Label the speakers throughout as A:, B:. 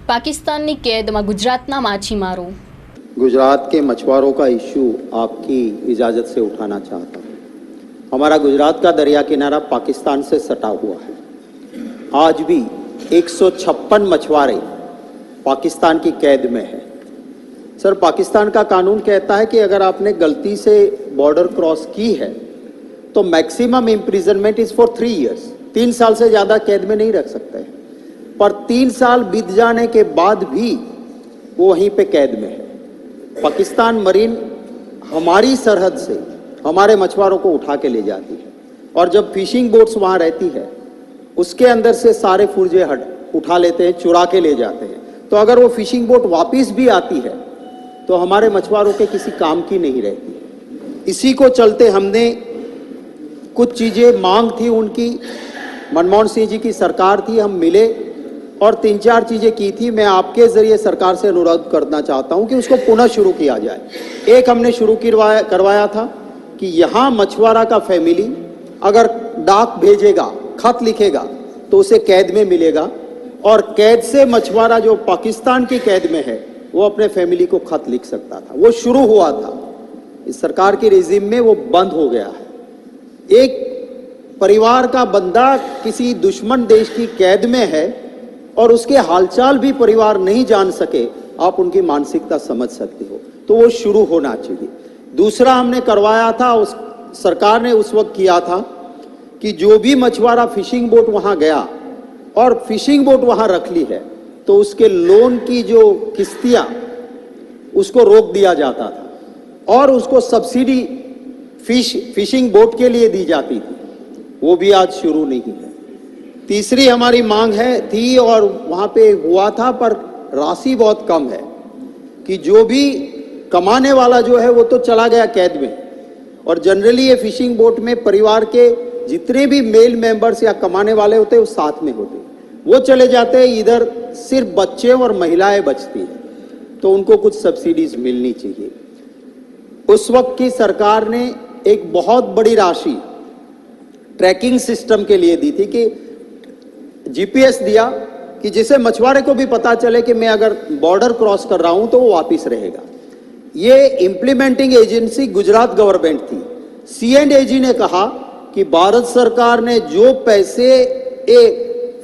A: પાકિસ્તાનની કેદમાં ગુજરાતના માછીમારો।
B: गुजरात के मछुआरों का इश्यू आपकी इजाज़त से उठाना चाहता हूँ। हमारा गुजरात का दरिया किनारा पाकिस्तान से सटा हुआ है। आज भी 156 मछुआरे पाकिस्तान की कैद में हैं। सर, पाकिस्तान का कानून कहता है कि अगर आपने गलती से बॉर्डर क्रॉस की है तो maximum imprisonment is for 3 years. 3 साल से ज़्यादा कैद में नहीं रख सकते हैं, पर 3 साल बीत जाने के बाद भी वो वहीं पे कैद में है। पाकिस्तान मरीन हमारी सरहद से हमारे मछुआरों को उठा के ले जाती है और जब फिशिंग बोट्स वहाँ रहती है उसके अंदर से सारे फुर्जे उठा लेते हैं, चुरा के ले जाते हैं। तो अगर वो फिशिंग बोट वापस भी आती है तो हमारे मछुआरों के किसी काम की नहीं रहती। इसी को चलते हमने कुछ चीज़ें मांग थी उनकी, मनमोहन सिंह जी की सरकार थी, हम मिले और 3-4 चीज़ें की थी। मैं आपके ज़रिए सरकार से अनुरोध करना चाहता हूं कि उसको पुनः शुरू किया जाए। एक हमने शुरू करवाया था कि यहाँ मछुआरा का फैमिली अगर डाक भेजेगा, खत लिखेगा तो उसे कैद में मिलेगा और कैद से मछुआरा जो पाकिस्तान की कैद में है वो अपने फैमिली को खत लिख सकता था। वो शुरू हुआ था, इस सरकार के रेजिम में वो बंद हो गया है। एक परिवार का बंदा किसी दुश्मन देश की कैद में है और उसके हालचाल भी परिवार नहीं जान सके, आप उनकी मानसिकता समझ सकते हो। तो वो शुरू होना चाहिए। दूसरा हमने करवाया था, उस सरकार ने उस वक्त किया था कि जो भी मछुआरा फिशिंग बोट वहां गया और फिशिंग बोट वहां रख ली है तो उसके लोन की जो किस्तियां उसको रोक दिया जाता था और उसको सब्सिडी फिशिंग बोट के लिए दी जाती थी। वो भी आज शुरू नहीं है। तीसरी हमारी मांग थी और वहाँ पे हुआ था पर राशि बहुत कम है कि जो भी कमाने वाला जो है वो तो चला गया कैद में और जनरली ये फिशिंग बोट में परिवार के जितने भी मेल मेंबर्स या कमाने वाले होते हैं वो साथ में होते हैं, वो चले जाते हैं। इधर सिर्फ बच्चे और महिलाएं बचती हैं, तो उनको कुछ सब्सिडीज मिलनी चाहिए। उस वक्त की सरकार ने एक बहुत बड़ी राशि ट्रैकिंग सिस्टम के लिए दी थी कि जीपीएस दिया कि जिससे मछुआरे को भी पता चले कि मैं अगर बॉर्डर क्रॉस कर रहा हूं तो वो वापस रहेगा। ये इंप्लीमेंटिंग एजेंसी गुजरात गवर्नमेंट थी। C&AG ने कहा कि भारत सरकार ने जो पैसे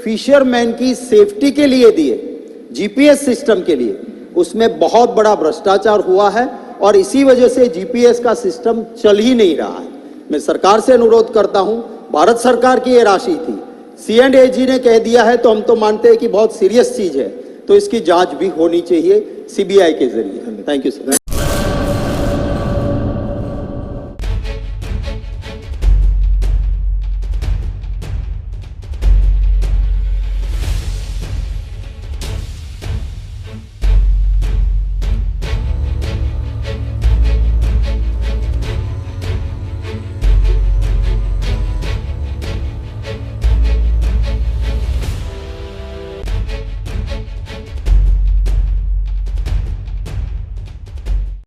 B: फिशरमैन की सेफ्टी के लिए दिए जीपीएस सिस्टम के लिए, उसमें बहुत बड़ा भ्रष्टाचार हुआ है और इसी वजह से जीपीएस का सिस्टम चल ही नहीं रहा है। मैं सरकार से अनुरोध करता हूं, भारत सरकार की ये राशि थी, C&AG ने कह दिया है तो हम तो मानते हैं कि बहुत सीरियस चीज है, तो इसकी जांच भी होनी चाहिए सीबीआई के जरिए। Thank you sir.